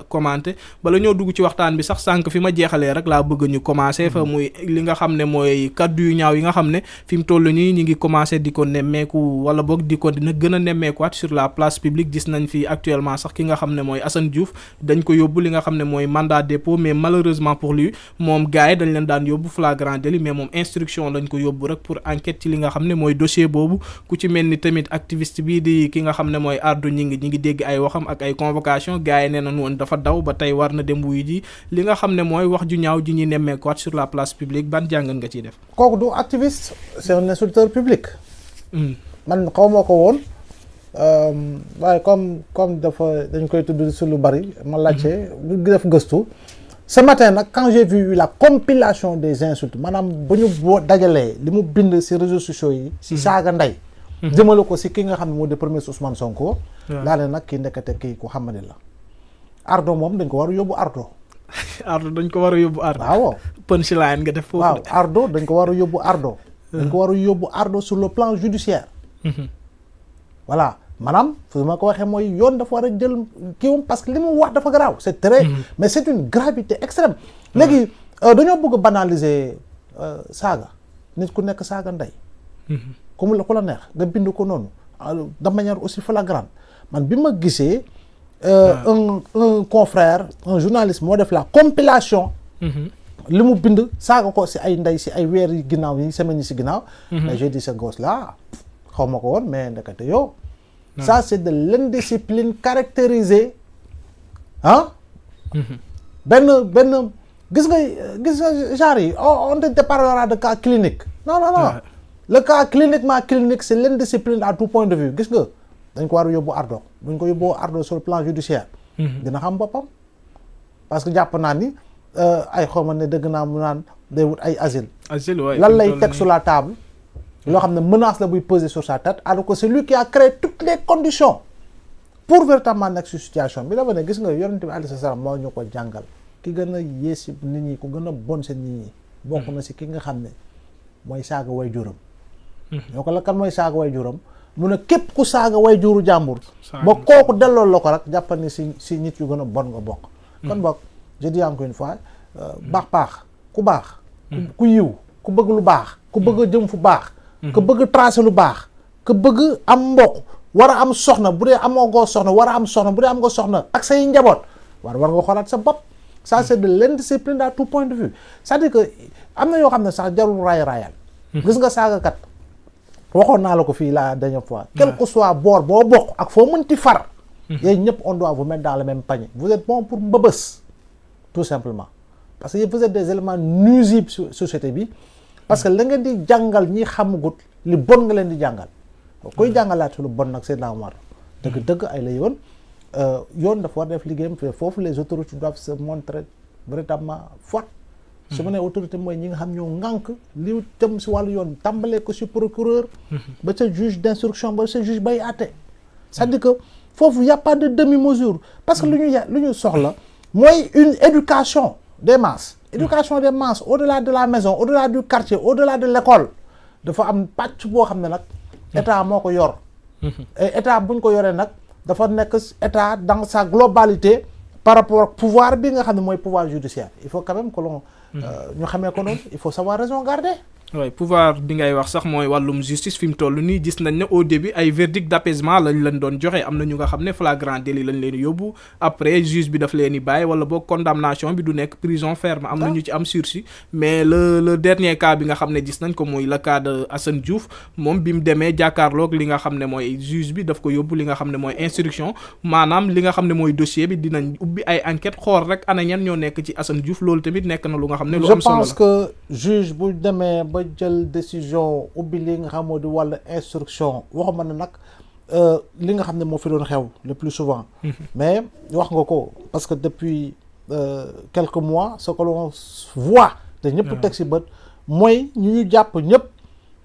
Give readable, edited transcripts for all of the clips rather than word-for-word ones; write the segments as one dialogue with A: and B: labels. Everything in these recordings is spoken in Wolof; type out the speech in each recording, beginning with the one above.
A: commenté bala ñoo dugg ci waxtaan bi sax sànq fi ma jeexalee rek laa bëgg ñu commencé fa muy li nga xam ne mooy kaddu yu ñaaw yi nga xam ne fi mu toll nii ñi ngi commencé di ko nemmeeku wala boog di ko dina gën a nemmeekuwaat sur la place publique. gis nañ fi actuellement sax ki nga xam ne mooy Assane Diouf dañ ko yóbbu li nga xam ne mooy mandat dépôt mais malheureusement pour lui moom gars yi dañ leen daan yóbbu flagrant délit mais moom instruction lañ ko yóbbu rek pour enquête ci li nga xam ne mooy dossier boobu. ku ci mel ni tamit activiste bii di ki nga xam ne mooy Ardo ñi ngi dégg ay waxam ak ay convocation gars yi nee nañu dafa daw ba tey war na dem wuyu ji li nga xam ne mooy wax ju ñaaw ji ñuy nemmeekuwaat sur la place publique ban jàngat nga ciy def.
B: kooku du activiste c'est un insulteur public. man xaw ma ko woon waaye comme dañ koy tudd sur lu bari ma laajte lu def gëstu. ce matin nag quand j'ai vu la compilation des insultes maanaam bu ñu boo dajalee li mu bind ci réseaux sociaux yi. ci saaga ndey. jëmale ko ci ki nga xam ne moo di premier Ousmane Sonko. laa ne nag kii ndekete kii ku xamante la. Ardo moom dañ ko war a yóbbu Ardo.
A: Ardo dañ ko war a yóbbu Ardo.
B: waaw
A: punchline nga def foofu.
B: waaw Ardo dañ ko war a yóbbu Ardo. dañ ko war a yóbbu Ardo sur le plan judiciaire. voilà maanaam fu ma ko waxee mooy yoon dafa war a jël kiiwam parce que li mu wax dafa garaaw. c'est très mais c'est une gravité extrême. léegi dañoo bëgg a banaliser saaga nit ku nekk saaga ndey. ku la neex nga bind ko noonu de manière aussi flagrante man bi ma gisee. un confrère un journaliste moo def la compilation. li mu bind saaga ko ci ay ndey ci ay weer yi ginnaaw yi semaines yi ci ginnaaw. mais j'ai dit ce gosse là xaw ma ko woon mais ndekete yow. ça c'est de l'indiscipline caractérisée ah. benn gis nga genre yi on te parlera de cas clinique. non. le cas clinique c'est l'indiscipline à tout point de vue gis nga. dañ ko war a yóbbu Ardo buñ ko yóbbu Ardo sur le plan judiciaire. dina xam boppam. parce que jàpp naa ni ay xawma ne dëgg naa mu naan day wut ay asile. lan lay teg sur la table. loo xam ne menace la buy peser sur sa tête alors que c'est lui qui a créé toutes les conditions pour véritablement nekk ci situation bi dafa ne gis nga yonent bi alayhi salaam moo ñu ko jàngal ki gën a yées nit ñi ku gën a bon seen nit ñi. bokk na ci ki nga xam ne mooy saaga way juram. ñoo ko la kan mooy saaga way juram. mu ne képp ku saaga way juru jàmbur ba kooku delloo la ko rek jàppal ni si nit yu gën a bon nga bokk. kon bokk je dis encore une fois baax ku baax. ku yiw ku bëgg lu baax ku bëgg a jëm fu baax. ku bëgg tracer lu baax. ku bëgg am mbokk war a am soxna bu dee amoo goo soxna war a am soxna bu dee am nga soxna ak say njaboot war nga xoolaat sa bopp. ça c'est de l'indiscipline à tout point de vue c'est-à-dire que am na yoo xam ne sax jarul raayal. gis nga saagakat. waxoon naa la ko fii la dernière fois. quel que soit boor boo bokk ak foo mënti far. yéen ñëpp on doit vous mettre dans le même panier. vous êtes bon pour mbëbës tout simplement parce que vous êtes des éléments nuisibles société bi parce que la ngeen di jàngal ñi xamagut li bon nga leen di jàngal. koy jàngalaat lu bon nag c'est la war dëgg ay la yoon dafa war def liggéeyam foofu les autorités doivent se montrer véritablement fortes. su ma nee autorité mooy ñi nga xam ñoo ŋànk li jëm ci wàllu yoon tàmbalee ko ci procureur. ba ca juge d'instruction ba ca juge bay àtte. c'est-à-dire que foofu y a pas de demi-mesure parce que lu ñu soxla mooy une éducation des masses. éducation des masses au-delà de la maison au-delà du quartier au-delà de l'école dafa am pàcc boo xam ne nag état moo ko yor. et état bu ñu ko yoree nag dafa nekk état dans sa globalité par rapport ak pouvoir bi nga xam ne mooy pouvoir judiciaire il faut quand même que l'on ñu xamee ko noonu il faut savoir raison garder.
A: waaye pouvoir bi ngay wax sax mooy wàllum justice fi mu toll nii gis nañ ne au début ay verdict d'apaisement lañ leen doon joxe am na ñu nga xam ne flagrant délit lañ leen yóbbu après juge bi daf leen di bàyyi wala boog condamnation bi du nekk prison ferme am na ñu ci am sursis mais le dernier cas bi nga xam ne gis nañ ko mooy le cas de Assane Diouf moom bi mu demee jàkkaarloog li nga xam ne mooy juge bi daf ko yóbbu li nga xam ne mooy instruction maanaam li nga xam ne mooy dossier bi dinañ ubbi ay enquête xool rek ana ñan ñoo nekk ci Assane Diouf loolu tamit nekk na lu nga xam ne lu am solo la.
B: je pense que juge bu demee ba jël décision ubbi li nga xam moo di wàllu instruction waxuma ne nag li nga xam ne moo fi doon xew le plus souvent mais wax nga ko parce que depuis quelques mois ce que l'on voit te ñëpp teg ci bët mooy ñu jàpp ñëpp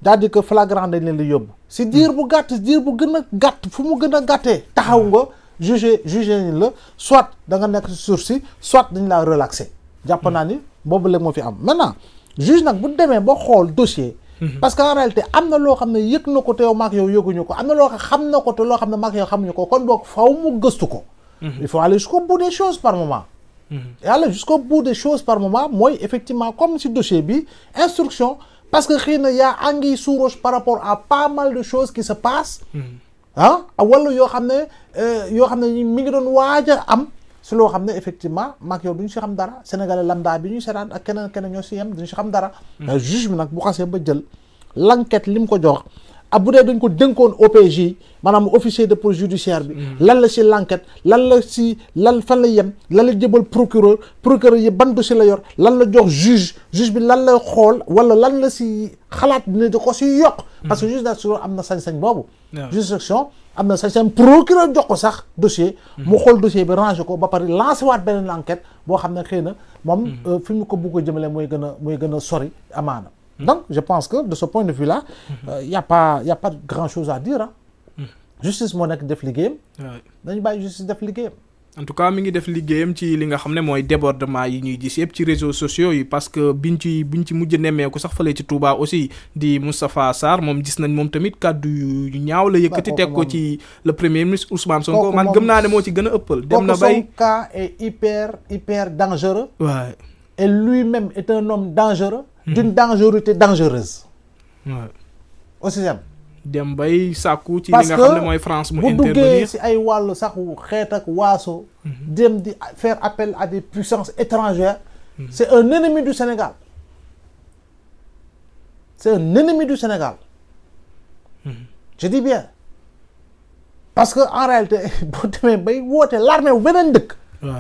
B: daal di que flagrant dañ leen di yóbbu si diir bu gàtt diir bu gën a gàtt fu mu gën a gàttee taxaw nga jugé ni la soit da nga nekk ci sursis soit dañ laa relaxé jàpp naa ni boobu léegi moo fi am maintenant juge nag bu demee ba xool dossier parce que en réalité am na loo xam ne yëg na ko te yow maak yow yëguñu ko am na loo xam na ko te loo xam ne maak yow xamuñu ko kon boog faw mu gëstu ko il faut aller jusqu'au bout des choses par moment. Et aller jusqu'au bout des choses par moment mooy effectivement comme si dossier bi instruction parce que xëy na y a anguille sous roche par rapport à pas mal de choses qui se passent. Wala yoo xam ne mi ngi doon waaj a am si loo xam ne effectivement maag yow duñu si xam dara sénégalais lambda bi ñuy seetaan ak keneen ñoo si yem duñu si xam dara. Juge bi nag bu xasee ba jël l'enquête li mu ko jox. Bu dee dañ ko dénkoon OPJ maanaam officier de police judiciaire bi lan la si l'enquête lan fan la yem lan la jëbal procureur yi ban dossier la yor lan la jox juge bi lan la xool wala lan la si xalaat ne da ko si yokk parce que juge d'instruction am na sañ-sañ boobu juge d'instruction am na sañ-sañ procureur jox ko sax dossier mu xool dossier bi rangé ko ba pare lancé waat beneen enquête boo xam ne xëy na moom fi mu ko bugg a jëmale mooy gën a sori amaana. Donc, je pense que de ce point de vue-là, y a pas grand-chose à dire. Justice moo nekk def liggéeyam. dañu bàyyi justice def liggéeyam.
A: En tout cas mi ngi def liggéeyam ci li nga xam ne mooy débordement yi ñuy gis yëpp ci réseaux sociaux yi parce que biñ ci mujj nemmeeku sax fële ci Touba aussi di Moustapha Sarr moom gis nañ moom tamit kàddu yu ñaaw la yëkkati teg ko ci le premier ministre Ousmane Sonko man gëm naa ne moo ci gën a ëppal. dem na bay
B: son cas est hyper dangereux.
A: Ouais.
B: Et lui-même est un homme dangereux. D'une dangerosité dangereuse. Aussi simple.
A: dem bay sàkku ci li nga xam ne mooy France mu intervenir
B: bu duggee si ay wàllu sax xeet ak waaso. dem di faire appel à des puissances étrangères. C'est un ennemi du Sénégal. C'est un ennemi du Sénégal. Je dis bien. Parce que en réalité boo demee bay woote l'armée bu beneen dëkk.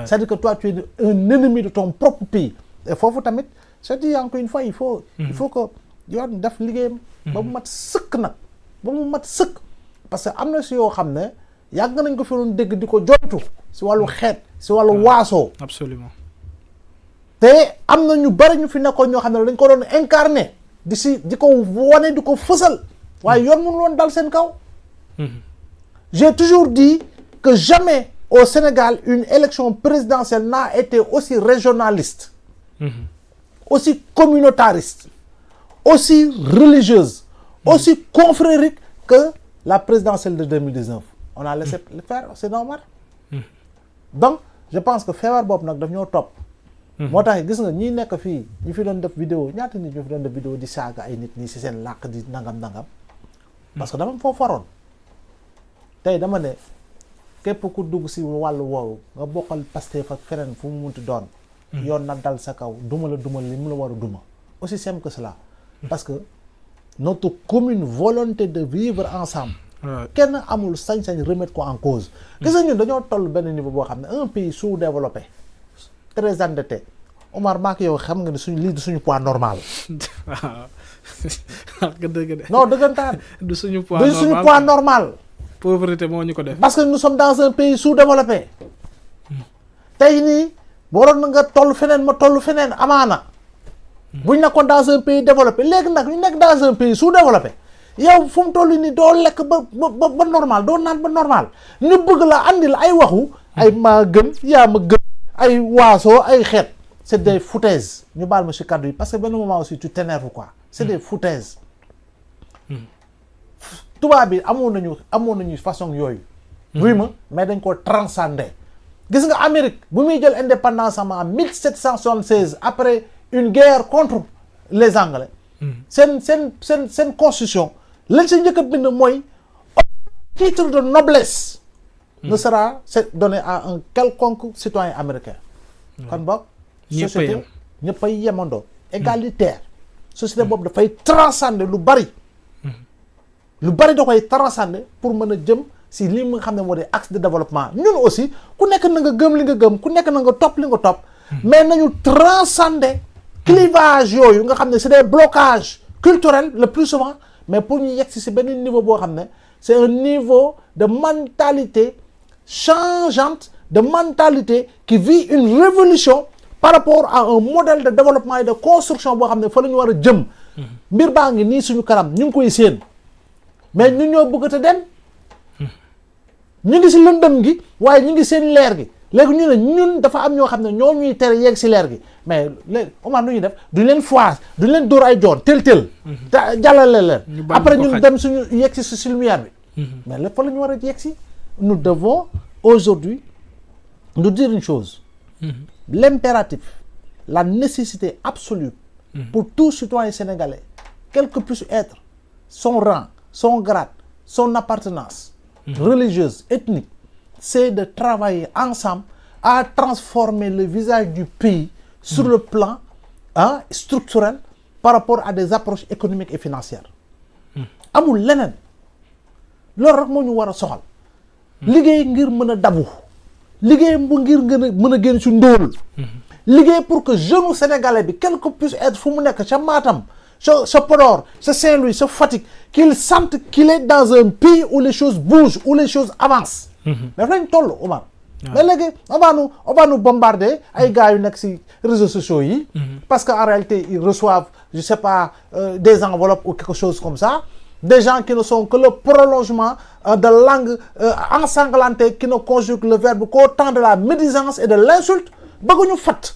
B: C'est-à-dire que toi tu es un ennemi de ton propre pays. Et foofu tamit. C'est-à-dire encore une fois il faut que yoon def liggéeyam ba mu mat sëkk nag ba mu mat sëkk parce que am na si yoo xam ne yàgg nañ ko fi doon dégg di ko joytu si wàllu xeet si wàllu waasoo
A: absolument
B: te am na ñu bari ñu fi nekkoon ñoo xam ne dañ ko doon incarné di ko wane di ko fësal waaye yoon mënu loon dal seen kaw j'ai toujours dit que jamais au Sénégal une élection présidentielle n'a été aussi régionaliste aussi communautariste, aussi religieuse, aussi confrérique que la présidentielle de 2019. On a laissé le faire, c'est normal. Donc, je pense que feebar boobu nag daf ñoo topp. moo tax gis nga ñi nekk fii ñi fi doon def vidéo ñaata nit ñu fi doon def vidéo di saaga ay nit ñi ci seen làkk di nangam. parce que dama foofu faroon. tey dama ne képp ku dugg ci wàllu woowu nga bokkal Pastef ak feneen fu mu munti doon. yoon na dal sa kaw duma li mu la war a duma aussi simple que cela parce que notre commune volonté de vivre ensemble kenn amul sañ-sañ remettre ko en cause gis nga ñun dañoo toll benn niveau boo xam ne un pays sous-développé très endetté Omar maak yow xam nga ne lii du suñu poids normal non dëggantaan
A: du suñu poids
B: normal
A: pauvreté moo ñu ko def
B: parce que nous sommes dans un pays sous-développé tey nii waroon na nga toll feneen ma toll feneen amaana buñ nekkoon dans un pays développé léegi nag ñu nekk dans un pays sous-développé yow fu mu toll nii doo lekk ba normal doo naan ba normal ñu bëgg la andil ay waxu ay maa gën yaa ma gën ay waasoo ay xeet c'est des foutaises ñu baal ma ci kàddu yi parce que benn moment aussi tu t'énerves quoi c'est des foutaises tubaab bi amoon nañu façon yooyu oui ma mais dañ ko transcender gis nga Amérique bu muy jël indépendance en 1776 après une guerre contre les Anglais. seen constitution lañ sa njëkk a bind mooy titre de noblesse ne sera donné à un quelconque citoyen américain. kon boog société ñëpp ay yemandoo égalitaire. société boobu dafay transcender lu bari da koy transcender pour mën a jëm si li nga xam ne moo di axe de développement ñun aussi ku nekk na nga gëm li nga gëm ku nekk na nga topp li nga topp mais nañu transcender clivage yooyu nga xam ne c'est des blocages culturels le plus souvent mais pour ñu yegg si benn niveau boo xam ne c'est un niveau de mentalité changeante de mentalité qui vit une révolution par rapport à un modèle de développement et de construction boo xam ne fa la ñu war a jëm mbir baa ngi nii suñu kanam ñu ngi koy séen mais ñun ñoo bëgg a dem ñu ngi si lëndëm gi waaye ñu ngi seen leer gi léegi ñu ne ñun dafa am ñoo xam ne ñoo ñuy tere yegg si leer gi mais léegi Omar nu ñuy def duñ leen foise duñ leen dóor ay joon tel te jàllale leen après ñun dem suñu yegg si lumière bi mais lépp fa la ñu war a yegg si nous devons aujourd'hui nous dire une chose. L'impératif, la nécessité absolue pour tout citoyen sénégalais, quel que puisse être son rang, son grade, son appartenance religieuse, ethnique, c'est de travailler ensemble à transformer le visage du pays sur le plan structurel par rapport à des approches économiques et financières. amul leneen loolu rek moo ñu war a soxal. liggéey ngir mën a dabu. liggéey bu ngir mën a génn ci ndóol. liggéey pour que jeune sénégalais bi quel que puisse être fu mu nekk ca Matam ca Podor ca Saint-Louis ca Fatick qu'il sente qu'il est dans un pays où les choses bougent où les choses avancent. daf lañ toll Omar. mais léegi on va nous bombarder ay gars yu nekk ci réseaux sociaux yi. parce que en réalité ils reçoivent je sais pas des enveloppes ou quelque chose comme ça. Des gens qui ne sont que le prolongement de langue ensanglantée qui ne conjugue le verbe qu'autant de la médisance et de l'insulte bëgguñu fat.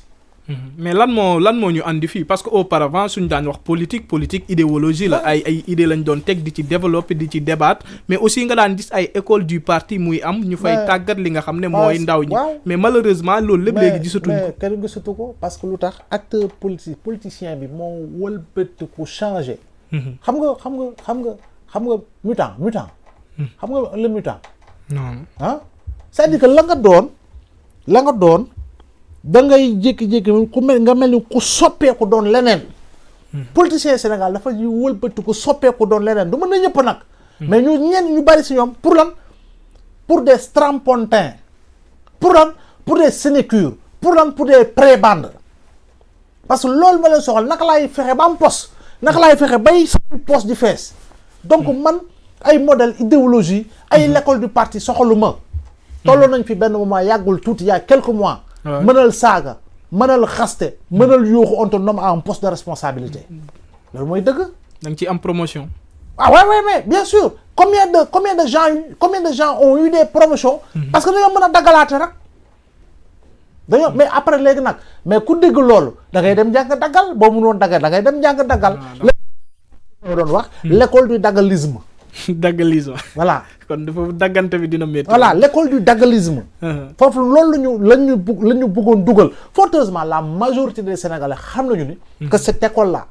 A: mais lan moo ñu andi fii parce que auparavant suñu daan wax politique idéologie la ay idée lañ doon teg di ci développer di ci débattre mais aussi nga daan gis ay école du parti muy am ñu fay tàggat li nga xam ne mooy ndaw ñi. mais malheureusement loolu lépp léegi gisatuñ ko.
B: mais kenn gisatu ko parce que lu tax acteur politicien bi moo wëlbatiku changé. xam nga mutant. xam nga le mutant.
A: non
B: c'est-à-dire que la nga doon da ngay jékki-jékki ku mel nga mel ni ku soppeeku doon leneen. politicien Sénégal dafa ñu wëlbati ku soppeeku doon leneen du mën na ñëpp nag. mais ñu bari si ñoom pour lan pour des strapontins pour lan pour des sénécures pour lan pour des prébendes parce que loolu ma leen soxal naka laay fexe ba am poste. naka laay fexe bay sama poste di fees donc man ay modèle idéologie ay l'école du parti soxaluma tolloo nañ fi benn moment yàggul tuuti y a quelques mois mënal saaga mënal xaste mënal yuuxu on te nomme à un poste de responsabilité loolu mooy dëgg
A: da nga ci am promotion
B: ouais mais bien sûr combien de gens ont eu des promotions parce que dañoo mën a daggalaate rek mais après léegi nag mais ku dégg loolu da ngay dem jàng daggal boo mënoon daggal da ngay dem jàng daggal. moo doon wax l'école du daggalisme.
A: daggalisme.
B: voilà
A: kon dafa daggante bi dina métti.
B: voilà l'école du daggalisme. foofu loolu lañu bëggoon dugal forteusement la majorité des Sénégalais xam nañu ni. que cette école là.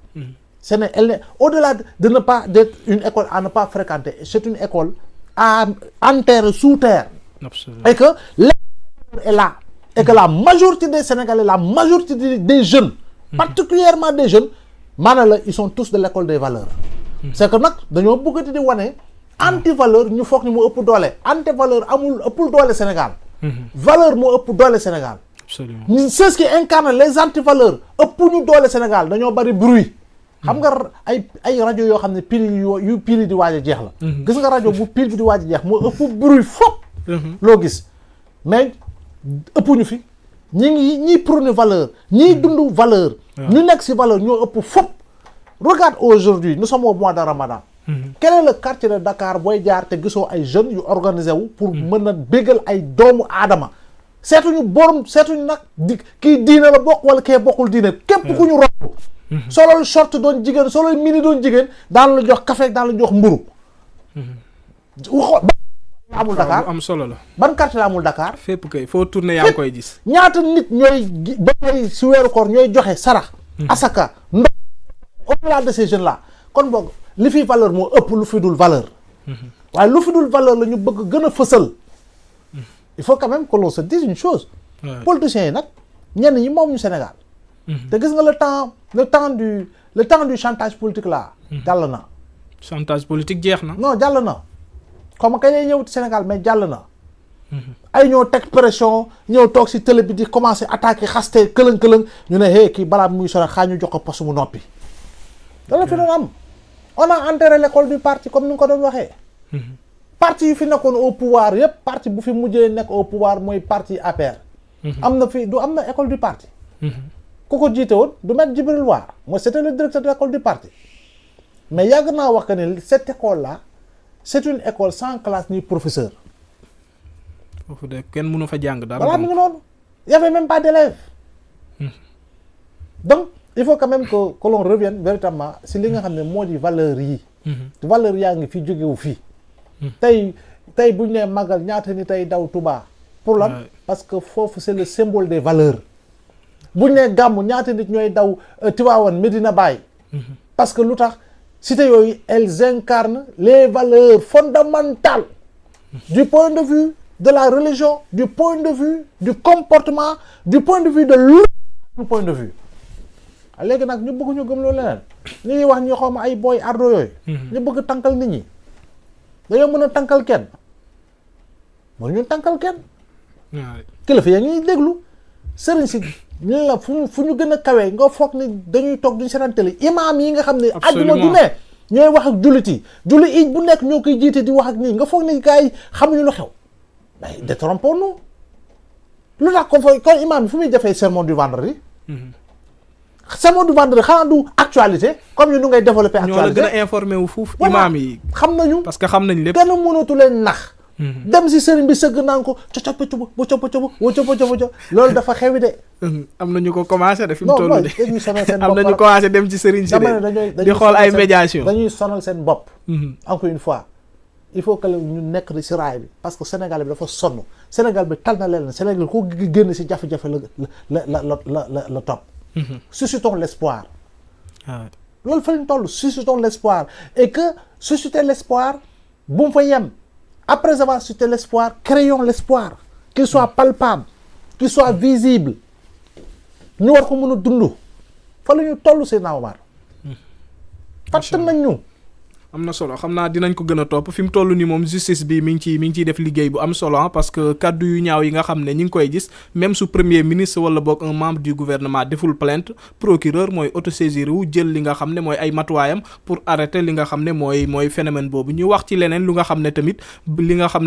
B: elle est au-delà de ne pas d'être une école à ne pas fréquenter c'est une école en terre sous terre.
A: Absolument.
B: Et que l'école est là. Et que la majorité des Sénégalais, la majorité des jeunes, particulièrement des jeunes, ils sont tous de l'école des valeurs. C'est que nag dañoo bëggati di wane anti-valeur ñu foog ni moo ëpp doole anti-valeur amul ëppul doole Sénégal. valeur moo ëpp doole Sénégal.
A: Absolument.
B: C'est ce qui incarne les anti-valeurs ëpp ñu doole Sénégal dañoo bari bruit. xam nga ay rajo yoo xam ne pile yu pile di waaj a jeex la. gis nga rajo bu pile bi di waaj a jeex moo ëpp bruit fop loo gis mais. ëpp ñu fi ñi prône valeur ñi dund valeur ñu nekk ci valeur ñoo ëpp fop regarde aujourd'hui nous sommes au mois de Ramadan quel est le quartier de Dakar booy jaar te gisoo ay jeunes yu organisé wu pour mën a bégal ay doomu aadama seetuñu nag kii diine la bokk wala kee bokkul diine képp ku ñu romb solol short doon jigéen solol mini doon jigéen daan la jox café daan la jox mburu amul Dakar
A: am solo la.
B: ban quartier la amul Dakar.
A: fépp kay foo tourné yaa ngi koy gis.
B: ñaata nit ñooy ba ñooy si weeru koor ñooy joxe sarax. asaka ndox au-delà de ces jeunes là kon boog li fi valeur moo ëpp lu fi dul valeur. waaye lu fi dul valeur la ñu bëgg gën a fësal. il faut quand même que l'on se dise une chose. politiciens yi nag ñenn ñi moom ñu Sénégal. te gis nga le temps du chantage politique là. jàll na.
A: chantage politique jeex na.
B: non jàll na. comme kay lay ñëw Sénégal mais jàll na. ay ñoo teg pression ñëw toog ci télé bi di commencer attaquer xaste këlëng ñu ne kii balaa muy sore xaa ñu jox ko poste mu noppi. dala fi doon am on a enterré l'école du parti comme ni nga ko doon waxee. parti yu fi nekkoon au pouvoir yépp parti bu fi mujjee nekk au pouvoir mooy parti APR. am na école du parti. ku ko jiite woon du Maître Djibril War mooy c'était le directeur de l'école du parti mais yàgg naa wax que ne cette école là. C'est une école sans classe ni professeur.
A: foofu de kenn mënu fa jàng dara.
B: voilà mi ngi noonu y avait même pas d'élèves. donc il faut quand même que l'on revienne véritablement si li nga xam ne moo di valeur yi. valeur yaa ngi fi jógewu fii. tey bu ñu nee màggal ñaata ni tey daw Touba. pour lan parce que foofu c'est le symbole des valeurs bu ñu nee gàmmu ñaata nit ñooy daw Tivaouane Medina Baye parce que lu tax cité yooyu elles incarnent les valeurs fondamentales du point de vue de la religion, du point de vue du comportement, du point de vue de l'autre point de vue. léegi nag ñu bëgg ñu gëm loolu leneen ñu ngi wax ñu xaw ma ay booy ardo yooyu ñu bëgg tànkal nit ñi dañoo mën a tànkal kenn mën ñu tànkal kenn kilifa yaa ñuy déglu sëriñ si ñu la fu ñu gën a kawee nga foog ni dañuy toog duñu seetaan télé imaam yi nga xam ne àjjuma ju ne ñooy wax ak jullit yi julli it bu nekk ñoo koy jiite di wax ak nii nga foog ni gars yi xamuñu lu xew mais détrompons-nous lu tax kon imaam bi fu muy defee sermon du vendredi sermon du vendredi xanaa du actualité comme ñu ngay développer actualité
A: ñoo la gën a informé wu fuuf imaam yi
B: xam nañu
A: parce que xam nañ lépp
B: kenn mënatu leen nax dem si sëriñ bi sëgg naan ko co loolu dafa xewi de
A: am na ñu ko commencé de fi mu toll de
B: dañuy sonal seen bopp
A: am na ñu commencé dem ci sëriñ si de di xool ay médiation
B: dañuy sonal seen bopp encore une fois il faut que ñu nekk di si raay bi parce que Sénégal bi dafa sonn Sénégal bi tal na leen Sénégal ko génn si jafe-jafe la topp suscitons l'espoir loolu fa ñu toll suscitons l'espoir et que susciter l'espoir bu mu fa yem après avoir suscité l'espoir créons l'espoir qu'il soit palpable qu'il soit visible ñu war ko mën a dund fa la ñu toll si Omar fàtt nañ ñu
A: am na solo xam naa dinañ ko gën a topp fi mu toll nii moom justice bi mi ngi ciy def liggéey bu am solo parce que kaddu yu ñaaw yi nga xam ne ñi ngi koy gis même su premier ministre wala boog un membre du gouvernement deful plainte procureur mooy autosaisir wu jël li nga xam ne mooy ay matuwaayam pour arrêter li nga xam ne mooy phénomène boobu ñu wax ci leneen lu nga xam ne tamit li nga xam